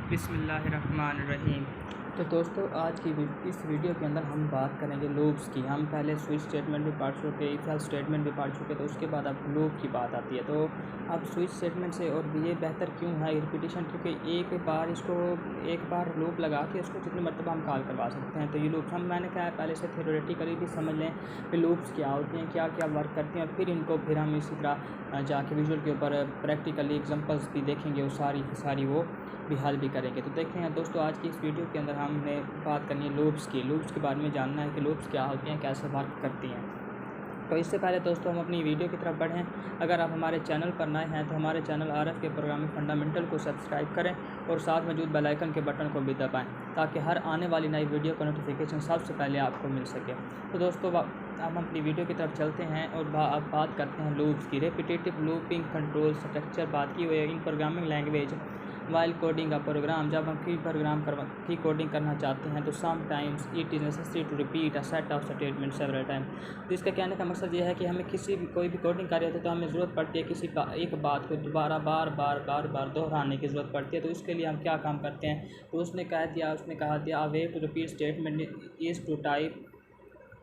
बिस्मिल्लाहिर्रहमानिर्रहीम। तो दोस्तों आज की इस वीडियो के अंदर हम बात करेंगे लूप्स की। हम पहले स्विच स्टेटमेंट भी पढ़ चुके, इफ एल्स स्टेटमेंट भी पढ़ चुके, तो उसके बाद अब लूप की बात आती है। तो अब स्विच स्टेटमेंट से और ये बेहतर क्यों है रिपीटिशन, क्योंकि एक बार लूप लगा के इसको जितनी मरतबा हम कॉल करवा सकते हैं। तो ये लूप्स मैंने कहा पहले से थ्योरेटिकली भी समझ लें कि लूप्स क्या होती हैं, क्या क्या वर्क करती हैं, और फिर हम इसी तरह जाके विजुअल के ऊपर प्रैक्टिकली एग्जांपल्स भी देखेंगे और सारी वो भी हल भी करेंगे। तो देखते हैं दोस्तों आज की इस वीडियो के अंदर हमने बात करनी है लूप्स के बारे में जानना है कि लूप्स क्या होती हैं, कैसे वर्क करती हैं। तो इससे पहले दोस्तों हम अपनी वीडियो की तरफ बढ़ें। अगर आप हमारे चैनल पर नए हैं तो हमारे चैनल आरएफ के प्रोग्रामिंग फंडामेंटल को सब्सक्राइब करें और साथ मौजूद बेल आइकन के बटन को भी दबाएं ताकि हर आने वाली नई वीडियो का नोटिफिकेशन सबसे पहले आपको मिल सके। तो दोस्तों हम अपनी वीडियो की तरफ चलते हैं और अब बात करते हैं लूप्स की। रेपिटेटिव लूपिंग कंट्रोल स्ट्रक्चर बात की हुई है in programming language while coding का प्रोग्राम। जब हम की कोडिंग करना चाहते हैं तो sometimes it is necessary to repeat a set of statement several time. तो इसका कहने का मकसद ये है कि हमें कोई भी कोडिंग कर रहे होते तो हमें ज़रूरत पड़ती है एक बात को दोबारा बार बार दोहराने की ज़रूरत पड़ती है। तो इसके लिए हम क्या काम करते हैं, तो उसने कहा दिया a way to repeat statement is to type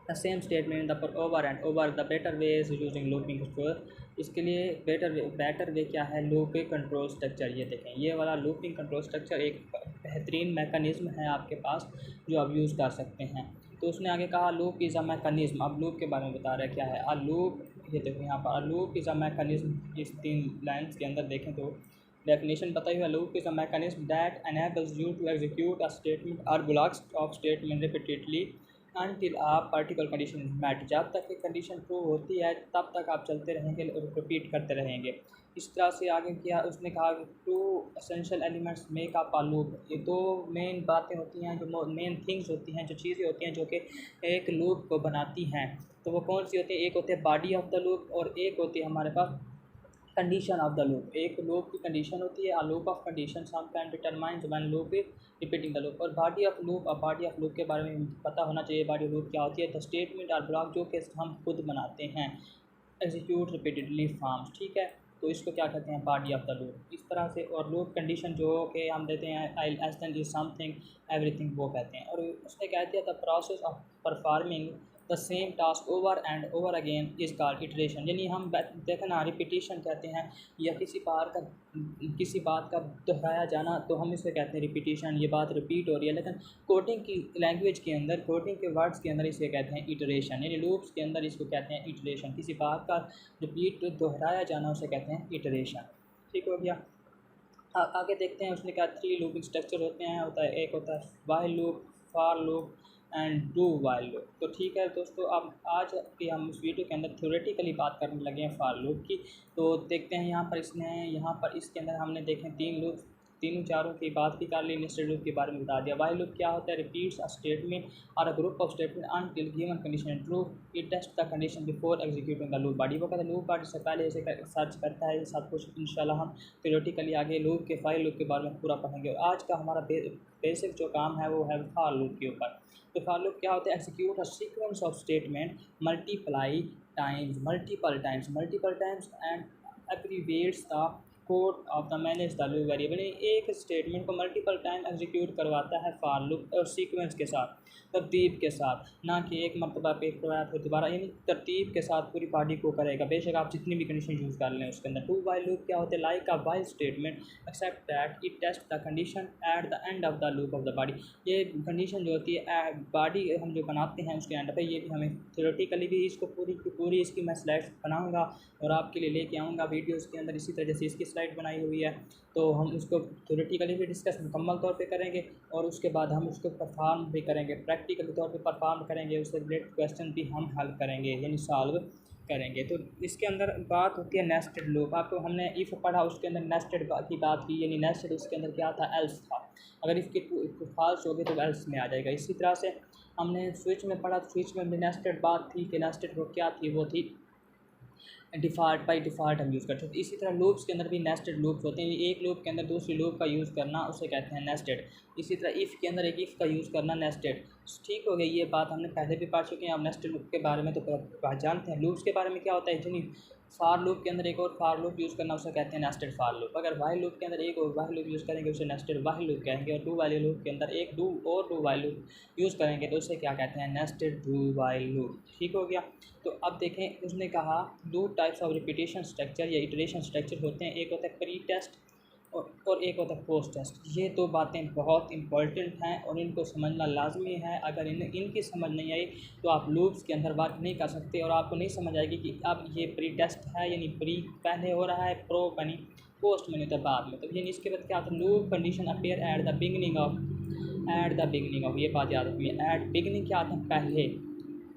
the same statement the over and over. The better way is using looping control. इसके लिए बेटर वे क्या है, लूपिंग कंट्रोल स्ट्रक्चर। ये देखें, ये वाला लूपिंग कंट्रोल स्ट्रक्चर एक बेहतरीन मैकेनिज़्म है आपके पास जो आप यूज़ कर सकते हैं। तो उसने आगे कहा लूप इज़ अ मैकेनिज़्म। अब लूप के बारे में बता रहा है क्या है अ लूप। ये देखो यहाँ पर a loop is a mechanism. इस 3 लाइन्स के अंदर देखें तो डेफिनेशन बताई हुई, loop is a mechanism that enables you to execute a statement or blocks of statement repeatedly until आप पर्टिकुलर कंडीशन मैट। जब तक एक कंडीशन ट्रू होती है तब तक आप चलते रहेंगे और रिपीट करते रहेंगे। इस तरह से आगे किया उसने कहा कि two essential elements make up a loop. ये दो मेन बातें होती हैं, जो मेन थिंग्स होती हैं, जो चीज़ें होती हैं जो कि एक लूप को बनाती हैं। तो वो कौन सी होती है, एक होते हैं बॉडी ऑफ द लूप और एक होती है हमारे पास कंडीशन ऑफ द लूप। एक लूप की कंडीशन होती है a loop of condition some can determine when loop is repeating the loop. और बॉडी ऑफ लूप के बारे में पता होना चाहिए। बॉडी ऑफ लूप क्या होती है, द स्टेटमेंट और ब्लॉक जो कि हम खुद बनाते हैं एग्जीक्यूट रिपीटेडली फॉर्म्स। ठीक है, तो इसको क्या कहते हैं, बॉडी ऑफ द लूप। इस तरह से और लूप कंडीशन जो कि हम देते हैं I less than is something everything, वो कहते हैं। और उसने कह दिया the process of performing the same task over and over again is called iteration. यानी हम देखें ना, रिपीटिशन कहते हैं या किसी बात का दोहराया जाना, तो हम इसे कहते हैं रिपीटिशन। ये बात रिपीट हो रही है, लेकिन कोडिंग की लैंग्वेज के अंदर, कोडिंग के वर्ड्स के अंदर इसे कहते हैं इटरेशन। यानी लूप्स के अंदर इसको कहते हैं इटरेशन। किसी बात का रिपीट दोहराया जाना उसे कहते हैं इटरेशन। ठीक हो गया। आगे देखते हैं। उसने कहा 3 लूपिंग स्ट्रक्चर होता है एक होता है while loop, far loop and do while loop. तो ठीक है दोस्तों, अब आज की हम इस वीडियो के अंदर थ्योरेटिकली बात करने लगे हैं फार लूप की। तो देखते हैं यहाँ पर इसके अंदर हमने देखें 3 लूप, तीनों चारों की बात भी कर ली, नेस्टेड लूप के बारे में बता दिया। वाइल लूप क्या होता है, रिपीट्स अ स्टेटमेंट और a group of statement until given condition true it test the condition before executing the loop body. वो कहता है लूप बॉडी से पहले इसे सर्च करता है। ये सब कुछ इंशाल्लाह हम थ्योरेटिकली आगे लूप के फाइल लूप के बारे में पूरा पढ़ेंगे। और आज का हमारा बेसिक जो काम है वो है फार लूप के ऊपर। तो फार लूप क्या होता है, execute a sequence of statement multiple times and abbreviates the code of the manage the loop variable. एक स्टेटमेंट को मल्टीपल टाइम एग्जीक्यूट करवाता है फार लूप और सीक्वेंस के साथ, तरतीब के साथ, ना कि एक मरतबा पे करवाया फिर दोबारा, यानी तरतीब के साथ पूरी बॉडी को करेगा। बेशक आप जितनी भी कंडीशन यूज़ कर लें उसके अंदर। टू वाइल लूप क्या होते हैं, like a while statement except that it test the condition at the end of the loop of the body. ये कंडीशन जो होती है बॉडी हम जो बनाते हैं उसके एंड पे, ये भी हमें थ्योरेटिकली भी इसको पूरी इसकी मैं स्लाइड्स बनाऊँगा और आपके लिए लेके आऊँगा वीडियोज़ के अंदर। इसी तरह जैसे इसकी स्लाइड बनाई हुई है तो हम उसको थ्योरेटिकली भी डिस्कस मुकम्मल तौर पे करेंगे और उसके बाद हम उसको परफॉर्म भी करेंगे, प्रैक्टिकल तौर पे परफॉर्म करेंगे। उससे रिलेटेड क्वेश्चन भी हम हल करेंगे, यानी सॉल्व करेंगे। तो इसके अंदर बात होती है नेस्टेड लूप। आपको हमने इफ़ पढ़ा, उसके अंदर नेस्टेड की बात की, यानी नेस्टेड उसके अंदर क्या था, एल्स था। अगर इसके फॉल्स हो गए तो एल्स में आ जाएगा। इसी तरह से हमने स्विच में पढ़ा, स्विच में भी नेस्टेड बात थी कि नेस्टेड वो क्या थी, वो थी बाई डिफ़ॉल्ट हम यूज़ करते हैं। तो इसी तरह लूप्स के अंदर भी नेस्टेड लूप्स होते हैं। एक लूप के अंदर दूसरी लूप का यूज़ करना उसे कहते हैं नेस्टेड। इसी तरह इफ़ के अंदर एक इफ़ का यूज़ करना नेस्टेड। ठीक हो गई, ये बात हमने पहले भी पढ़ चुके हैं। अब नेस्टेड लूप के बारे में तो जानते हैं। लूप्स के बारे में क्या होता है, जिन्हें फार लूप के अंदर एक और फार लूप यूज़ करना उसे कहते हैं नेस्टेड फार लूप। अगर वाइल लूप के अंदर एक और वाइल लूप यूज़ करेंगे उसे नेस्टेड वाइल लूप कहेंगे, और डू वाइल लूप के अंदर एक डू वाइल लूप यूज़ करेंगे तो उसे क्या कहते हैं, नेस्टेड डू वाइल लूप। ठीक हो गया। तो अब देखें, उसने कहा दो टाइप्स ऑफ रिपीटेशन स्ट्रक्चर या इटरेशन स्ट्रक्चर होते हैं, एक होता है प्री टेस्ट और एक होता है पोस्ट टेस्ट। ये दो बातें बहुत इंपॉर्टेंट हैं और इनको समझना लाजमी है। अगर इनकी समझ नहीं आई तो आप लूप्स के अंदर वर्क नहीं कर सकते और आपको नहीं समझ आएगी कि अब ये प्री टेस्ट है यानी प्री पहले हो रहा है, प्रो यानी पोस्ट में नहीं तो बाद में। तो यानी इसके बाद क्या होता है, loop condition appear at the beginning of ये बात याद रखिए, एट बिगनिंग क्या आता है, पहले।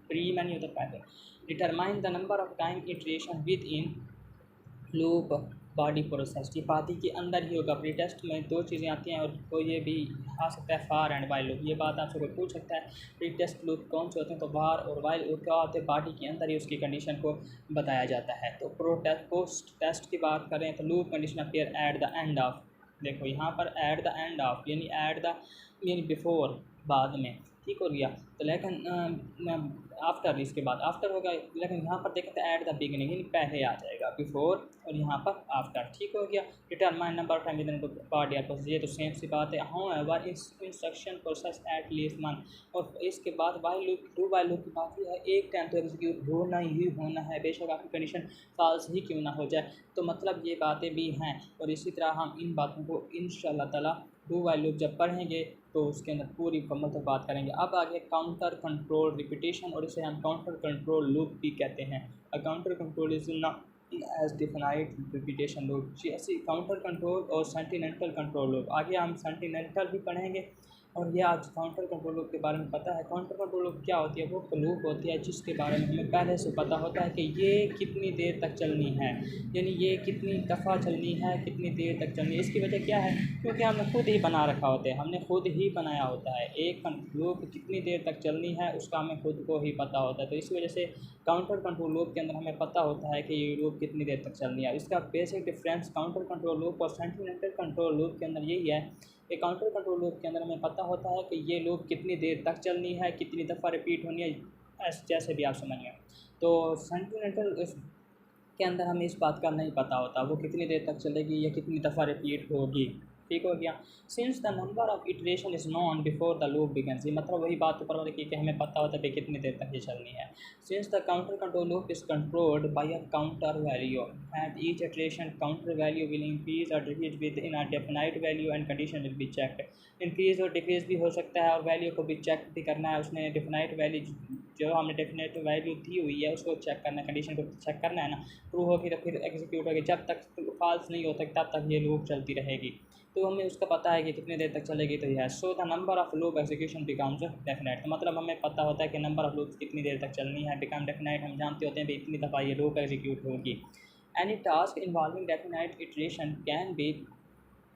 प्री में नहीं होता पहले। Determine the number of time iteration with in loop body process. ये बात ही के अंदर ही होगा। प्री टेस्ट में दो चीज़ें आती हैं और तो ये भी आ सकता है फार एंड वाइल लूप। ये बात आपसे कोई पूछ सकता है प्री टेस्ट लूप कौन से होते हैं, तो फार और वाइल लूप क्या होते हैं, बॉडी के अंदर ही उसकी कंडीशन को बताया जाता है। तो पोस्ट टेस्ट की बात करें तो loop condition appear eight the end of, देखो यहाँ पर एट द एंड ऑफ यानी बिफोर, बाद में। ठीक हो गया। तो लेकिन आफ्टर, इसके बाद आफ्टर होगा, लेकिन यहाँ पर देखें तो एट द बिगिनिंग यानी पहले आ जाएगा, बिफोर और यहाँ पर आफ्टर। ठीक हो गया। Determine number of time with part या प्रोसेस, ये तो सेम सी बात है। हाँ instruction process at least one, और इसके बाद while loop do while loop की बात है, एक टाइम तो एग्जीक्यूट होना ही होना है, बेशक आपकी कंडीशन फॉल्स ही क्यों ना हो जाए। तो मतलब ये बातें भी हैं और इसी तरह हम इन बातों को इंशाअल्लाह ताला डू वाइल लूप जब पढ़ेंगे तो उसके अंदर पूरी मुकम्मल तक बात करेंगे। अब आगे काउंटर कंट्रोल रिपीटेशन, और इसे हम काउंटर कंट्रोल लूप भी कहते हैं। A counter control is not as defined repetition loop. ऐसी काउंटर कंट्रोल और सेंटिनेंटल कंट्रोल लूप, आगे हम सेंटिनेंटल भी पढ़ेंगे। और ये आज काउंटर कंट्रोल लूप के बारे में पता है। काउंटर कंट्रोल लूप क्या होती है, वो लूप होती है जिसके बारे में हमें पहले से पता होता है कि ये कितनी देर तक चलनी है, यानी ये कितनी दफ़ा चलनी है, कितनी देर तक चलनी है। इसकी वजह क्या है, क्योंकि हमने खुद ही बना रखा होता है, हमने खुद ही बनाया होता है। एक लूप कितनी देर तक चलनी है उसका हमें खुद को ही पता होता है। तो इस वजह से काउंटर कंट्रोल लूप के अंदर हमें पता होता है कि ये लूप कितनी देर तक चलनी है। इसका basic difference counter control loop और सेंटिनेंटल कंट्रोल लूप के अंदर यही है कि काउंटर कंट्रोल लूप के अंदर हमें पता होता है कि ये लूप कितनी देर तक चलनी है, कितनी दफ़ा रिपीट होनी है, जैसे भी आप समझिए। तो सेंटिनेंटल के अंदर हमें इस बात का नहीं पता होता, वो कितनी देर तक चलेगी या कितनी दफ़ा रिपीट होगी। ठीक हो गया। Since the number of iteration is non before the loop begins, मतलब वही बात ऊपर वाले की कि हमें पता होता है कि कितनी देर तक ये चलनी है। Since the counter control loop is controlled by a counter value at each iteration, counter value will increase और decrease within a definite value and condition will be checked. Increase और डिक्रीज भी हो सकता है और value को भी check भी करना है। उसने डेफिनाइट वैल्यू जो हमने डेफिनेट वैल्यू दी हुई है उसको चेक करना है, कंडीशन को चेक करना है ना। ट्रू होगी तो फिर एग्जीक्यूट होगी, जब तक फॉल्स नहीं होता तब तक ये लूप चलती रहेगी। तो हमें उसका पता है कि कितनी देर तक चलेगी। तो यह so the number of loop execution becomes definite, तो मतलब हमें पता होता है कि नंबर ऑफ लूप कितनी देर तक चलनी है। बिकम डेफिनेट, हम जानते होते हैं कि इतनी दफ़ा ये लूप एग्जीक्यूट होगी। Any task involving definite iteration can be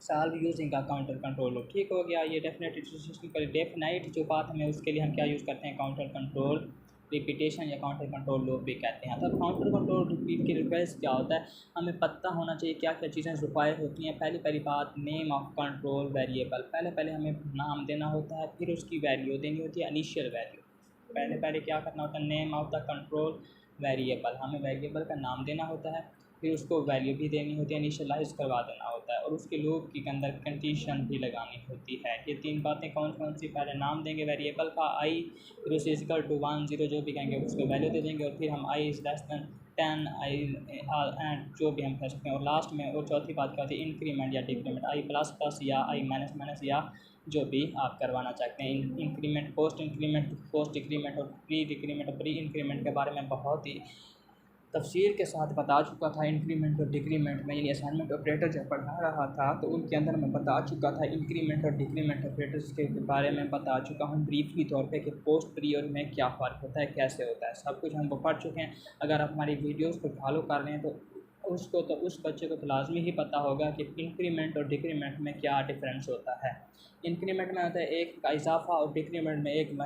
solve using a counter control loop. ठीक हो गया। ये डेफिनाइट जो बात हमें उसके लिए हम क्या यूज़ करते हैं, काउंटर कंट्रोल रिपीटेशन या काउंटर कंट्रोल लूप भी कहते हैं। तो काउंटर कंट्रोल रिपीट की रिक्वेस्ट क्या होता है, हमें पता होना चाहिए क्या क्या चीज़ें रिक्वायर होती हैं। पहली बात, नेम ऑफ कंट्रोल वेरिएबल, पहले हमें नाम देना होता है, फिर उसकी वैल्यू देनी होती है, इनिशियल वैल्यू। पहले क्या करना होता है, name of the control variable, हमें वेरिएबल का नाम देना होता है, फिर उसको वैल्यू भी देनी होती है, इनिशियलाइज करवा देना होता है, और उसके लूप के अंदर कंडीशन भी लगानी होती है। ये तीन बातें कौन कौन सी, पहले नाम देंगे वेरिएबल का आई, फिर उसे इक्वल टू 1 0 जो भी कहेंगे उसको वैल्यू दे देंगे, और फिर हम I is less than 10 I and जो भी हम कह सकते हैं। और लास्ट में और चौथी बात क्या होती है, इंक्रीमेंट या डिक्रीमेंट, आई प्लस प्लस या आई माइनस माइनस या जो भी आप करवाना चाहते हैं। इंक्रीमेंट, पोस्ट डिक्रीमेंट और प्री डिक्रीमेंट और प्री इंक्रीमेंट के बारे में बहुत ही तफसील के साथ बता चुका था। इंक्रीमेंट और डिक्रीमेंट में, यानी असाइनमेंट ऑपरेटर जब पढ़ा रहा था तो उनके अंदर मैं बता चुका था इंक्रीमेंट और डिक्रीमेंट ऑपरेटर्स के बारे में बता चुका हूँ ब्रीफली तौर पे कि पोस्ट प्री और में क्या फ़र्क होता है, कैसे होता है, सब कुछ हम वो पढ़ चुके हैं। अगर आप हमारी वीडियोज़ को फॉलो कर रहे हैं तो उस बच्चे को तो लाजमी ही पता होगा कि इंक्रीमेंट और डिक्रीमेंट में क्या डिफरेंस होता है। इंक्रीमेंट में होता है एक का इजाफा और डिक्रीमेंट में एक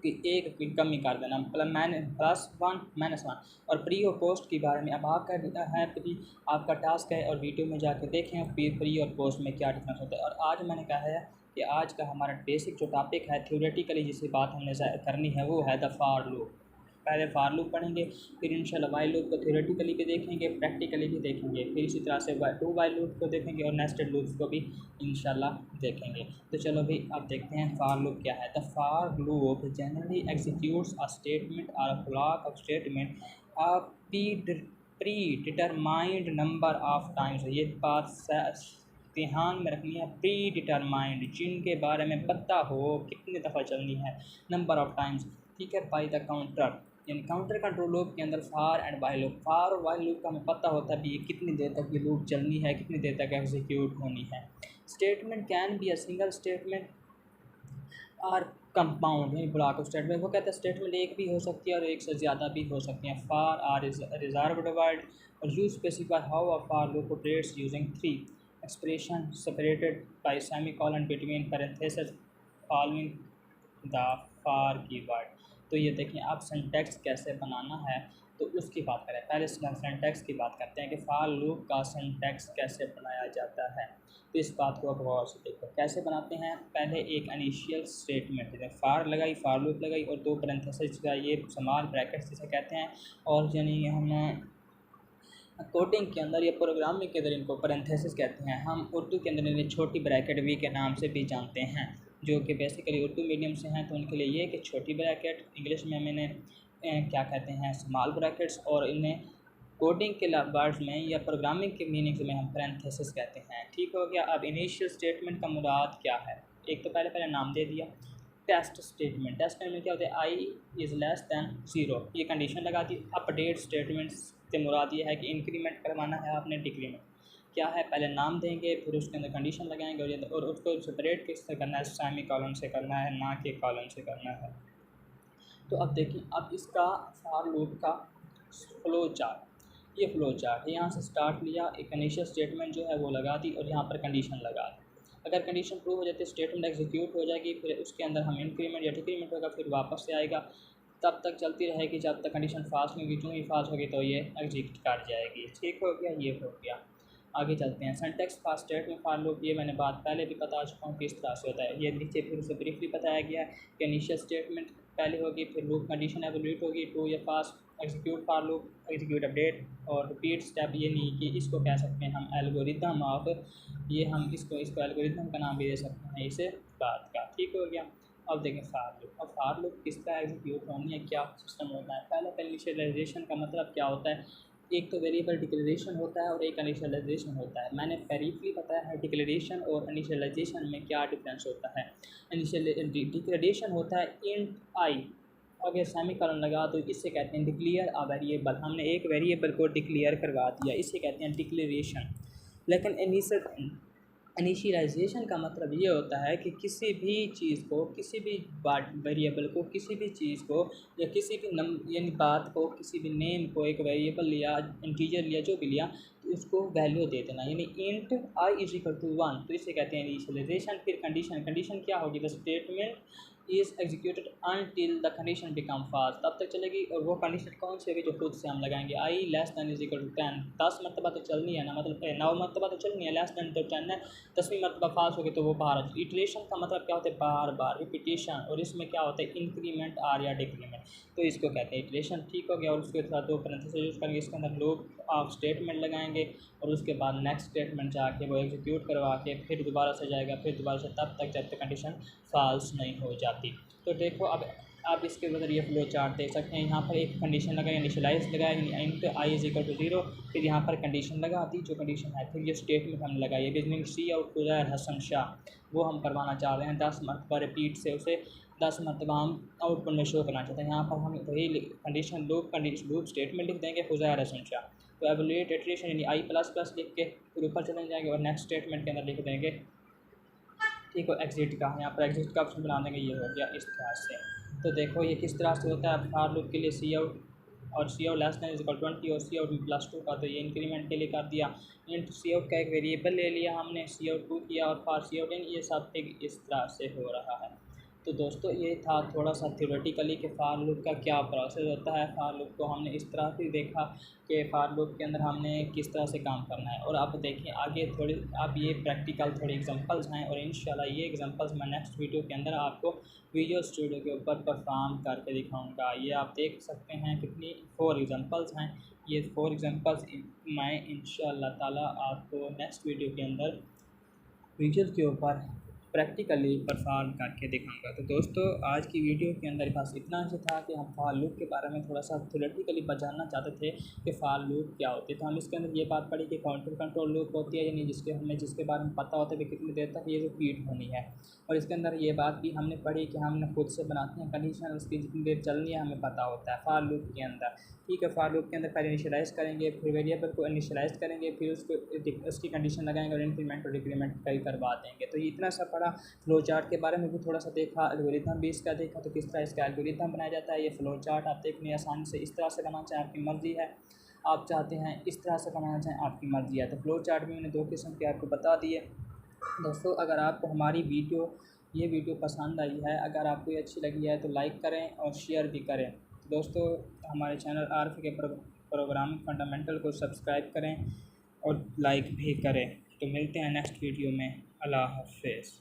की कमी कर देना, +1 -1। और प्री और पोस्ट के बारे में अब आपका है, प्री आपका टास्क है और वीडियो में जाकर देखें प्री और पोस्ट में क्या डिफरेंस होता है। और आज मैंने कहा है कि आज का हमारा बेसिक जो टॉपिक है थ्योरेटिकली जिसकी बात हमने करनी है वो है द फॉर लूप। पहले फार लूप पढ़ेंगे, फिर इंशाल्लाह वाइल लूप को थ्योरेटिकली भी देखेंगे, प्रैक्टिकली भी देखेंगे, फिर इसी तरह से टू वाइल लूप को देखेंगे और नेस्टेड लूप्स को भी इंशाल्लाह देखेंगे। तो चलो भाई अब देखते हैं फार लूप क्या है। The for loop generally executes a statement और a block of statement a predetermined number of times. ये बात ध्यान में रखनी है, प्री डिटरमाइंड जिनके बारे में पता हो कितनी दफ़ा चलनी है, नंबर ऑफ टाइम्स, ठीक है, बाई द काउंटर। यानी काउंटर कंट्रोल लूप के अंदर फार एंड वाइल लूप, फार और वाइल लूप का हमें पता होता है भी ये कितनी देर तक ये लूप चलनी है, कितनी देर तक एग्जीक्यूट होनी है। Statement can be a single statement और कंपाउंड यानी ब्लॉक ऑफ स्टेटमेंट। वो कहते हैं स्टेटमेंट एक भी हो सकती है और एक से ज़्यादा भी हो सकती हैं। For are is reserved word और you specify how a for loop operates using three expression separated by semicolon between parenthesis following the for keyword. तो ये देखिए आप सिंटैक्स कैसे बनाना है तो उसकी बात करें। पहले सिंटैक्स की बात करते हैं कि फार लूप का सिंटैक्स कैसे बनाया जाता है। तो इस बात को अब गौर से देखो कैसे बनाते हैं। पहले एक इनिशियल स्टेटमेंट है, फार लगाई, फार लूप लगाई और दो पैरेंथेसिस का ये स्मॉल ब्रैकेट्स जिसे कहते हैं, और यानी हम कोडिंग के अंदर या प्रोग्रामिंग के अंदर इनको पैरेंथेसिस कहते हैं। हम उर्दू के अंदर इन्हें छोटी ब्रैकेट वी के नाम से भी जानते हैं, जो कि बेसिकली उर्दू मीडियम से हैं तो उनके लिए ये कि छोटी ब्रैकेट, इंग्लिश में हम इन्हें क्या कहते हैं स्मॉल ब्रैकेट्स, और इन्हें कोडिंग के वर्ड्स में या प्रोग्रामिंग के मीनिंग्स में हम पैरेंथेसिस कहते हैं। ठीक हो गया। अब इनिशियल स्टेटमेंट का मुराद क्या है। एक तो पहले नाम दे दिया। टेस्ट स्टेटमेंट, टेस्ट स्टेटमेंट क्या होता है, आई इज़ लेस दैन ज़ीरो, ये कंडीशन लगा दी। अपडेट स्टेटमेंट्स से मुराद ये है कि इंक्रीमेंट करवाना है आपने, डिक्रीमेंट क्या है, पहले नाम देंगे फिर उसके अंदर कंडीशन लगाएंगे और उसको सेपरेट किससे करना है, सेमी कॉलन से करना है, ना कि कॉलन से करना है। तो अब देखिए अब इसका फॉर लूप का फ्लो चार्ट, ये फ्लो चार्ट है। यहाँ से स्टार्ट लिया, एक इनिशियल स्टेटमेंट जो है वो लगा दी और यहाँ पर कंडीशन लगा दी। अगर कंडीशन प्रूव हो जाती है स्टेटमेंट एग्जीक्यूट हो जाएगी, फिर उसके अंदर हम इंक्रीमेंट या डिक्रीमेंट होगा, फिर वापस से आएगा, तब तक चलती रहेगी जब तक कंडीशन फास्ट नहीं होगी। जो ही फास्ट होगी तो ये एग्जीक्यूट कर जाएगी। ठीक हो गया, ये हो गया। आगे चलते हैं। Syntax for statement for loop, ये मैंने बात पहले भी बता चुका हूँ किस तरह से होता है। ये नीचे फिर उसे ब्रीफली बताया गया है कि इनिशियल स्टेटमेंट पहले होगी, फिर लूप कंडीशन एवोल्यूट होगी, टू या fast execute for loop, execute update और रिपीट स्टेप। ये नहीं कि इसको कह सकते हैं हम एल्गोरिथम ऑफ, ये हम इसको एल्गोरिथम का नाम भी दे सकते हैं इसे बात का। ठीक हो गया। अब देखें फार लूप। अब फार लूप किस तरह एग्जीक्यूट होनी है, क्या सिस्टम होता है। पहले इनिशियलाइजेशन का मतलब क्या होता है, एक तो वेरिएबल डिक्लेरेशन होता है और एक इनिशियलाइजेशन होता है। मैंने ब्रीफली बताया है डिक्लेरेशन और इनिशियलाइजेशन में क्या डिफरेंस होता है। डिक्लेरेशन होता है इंट आई, अगर सेमीकोलन लगा तो इससे कहते हैं डिक्लेयर अ वेरिएबल, हमने एक वेरिएबल को डिक्लेयर करवा दिया, इसे कहते हैं डिक्लेरेशन। लेकिन इनिशियलाइजेशन का मतलब ये होता है कि किसी भी चीज़ को, किसी भी वेरिएबल को, किसी भी चीज़ को या किसी भी यानी बात को, किसी भी नेम को, एक वेरिएबल लिया, इंटीजर लिया, जो भी लिया, तो उसको वैल्यू दे देना, यानी int i is equal to 1, तो इसे कहते हैं इनिशियलाइजेशन। फिर कंडीशन क्या होगी, the statement is executed until the condition become fast, तब तक चलेगी। और वो कंडीशन कौन सी होगी, जो खुद से हम लगाएंगे। I less than is equal to 10, 10 मरतबा तो चलनी है ना, मतलब 9 मरतबा तो चलनी है, लेस दैन तो 10 है, 10वीं मरतबा फास्ट होगी तो वो बाहर आ जाए। इटरेशन का मतलब क्या होता है, बार बार रिपीटेशन, और इसमें क्या होता है इंक्रीमेंट आर या डिक्रीमेंट, तो इसको कहते हैं इटरेशन। ठीक हो गया। और उसके साथ दो पैरेंथेसिस यूज़ करेंगे, इसके अंदर लूप ऑफ स्टेटमेंट लगाएंगे और उसके बाद नेक्स्ट स्टेटमेंट जाके वो एग्जीक्यूट करवा के फिर दोबारा से जाएगा, फिर दोबारा से, तब तक जब तक कंडीशन फाल्स नहीं हो जाती। तो देखो अब आप इसके बदल ये फ्लो चार्ट देख सकते हैं। यहाँ पर एक कंडीशन लगाई, इनिशियलाइज लगाया int i is equal to 0, फिर यहाँ पर कंडीशन लगा दी जो कंडीशन है, फिर ये स्टेटमेंट हमने लगाई। बिजनिंग सी आउट खुजैर हसन शाह, वो हम करवाना चाह रहे हैं 10 मरतबा रिपीट से, उसे 10 मरतबा हम आउटपुट में शो करना चाहते हैं। यहाँ पर हम वही कंडीशन लूप स्टेटमेंट लिख देंगे खुजैर हसन शाह। तो एवोल्यूट इटरेशन यानी आई प्लस प्लस लिख के फिर ऊपर चले जाएंगे और नेक्स्ट स्टेटमेंट के अंदर लिख देंगे, ठीक है, एग्जिट का, यहाँ पर एग्जिट का ऑप्शन बना देंगे। ये हो गया इस तरह से। तो देखो ये किस तरह से होता है फार लूप के लिए। सी आउट और cout less than is equal 20 और सी आउट प्लस 2 का, तो ये इंक्रीमेंट के लिए कर दिया। इंट सी आउट का एक वेरिएबल ले लिया हमने, सी आउट 2 किया और फार सी आउट इन, ये सब एक इस तरह से हो रहा है। तो दोस्तों ये था थोड़ा सा थ्योरेटिकली कि फ़ार लूप का क्या प्रोसेस होता है। फ़ार लूप को हमने इस तरह से देखा कि फ़ार लूप के अंदर हमने किस तरह से काम करना है। और अब देखिए आगे थोड़ी अब ये प्रैक्टिकल थोड़ी एग्जांपल्स हैं और इंशाल्लाह ये एग्जांपल्स मैं नेक्स्ट वीडियो के अंदर आपको विजुअल स्टूडियो के ऊपर परफॉर्म करके दिखाऊंगा। ये आप देख सकते हैं कितनी 4 एग्जांपल्स हैं। ये 4 एग्जांपल्स मैं इंशाल्लाह ताला आपको नेक्स्ट वीडियो के अंदर विजुअल के ऊपर प्रैक्टिकली परफॉर्म करके दिखाऊंगा। तो दोस्तों आज की वीडियो के अंदर बस इतना ही था कि हम फ़ॉर लूप के बारे में थोड़ा सा थ्योरेटिकली जानना चाहते थे कि फ़ॉर लूप क्या होती है। तो हम इसके अंदर ये बात पढ़ी कि काउंटर कंट्रोल लूप होती है, यानी जिसके बारे में पता होता है कि कितनी देर तक ये रिपीट होनी है। और इसके अंदर ये बात भी हमने पढ़ी कि हमने खुद से बनाते हैं कंडीशन, उसकी जितनी देर चलनी है हमें पता होता है फ़ॉर लूप के अंदर। ठीक है, फ़ॉर लूप के अंदर पहले इनिशियलाइज़ करेंगे, फिर वेरिएबल को इनिशियलाइज़ करेंगे, फिर उसकी कंडीशन लगाएंगे और इंक्रीमेंट और डिक्रीमेंट कई करवा देंगे। तो ये इतना सा पढ़ा। फ्लो चार्ट के बारे में भी थोड़ा सा देखा, एल्गोरिथम भी इसका देखा तो किस तरह इसका एल्गोरिथम बनाया जाता है। ये फ्लो चार्ट आप देखने आसानी से इस तरह से बनाना चाहें आपकी मर्ज़ी है, आप चाहते हैं इस तरह से बनाना चाहें आपकी मर्ज़ी है। तो फ्लो चार्ट में मैंने 2 किस्म के आपको बता दिए। दोस्तों अगर आपको हमारी ये वीडियो पसंद आई है, अगर आपको ये अच्छी लगी है तो लाइक करें और शेयर भी करें। तो दोस्तों हमारे चैनल आरफ के प्रोग्रामिंग फंडामेंटल को सब्सक्राइब करें और लाइक भी करें। तो मिलते हैं नेक्स्ट वीडियो में। अल्लाह हाफ़िज़।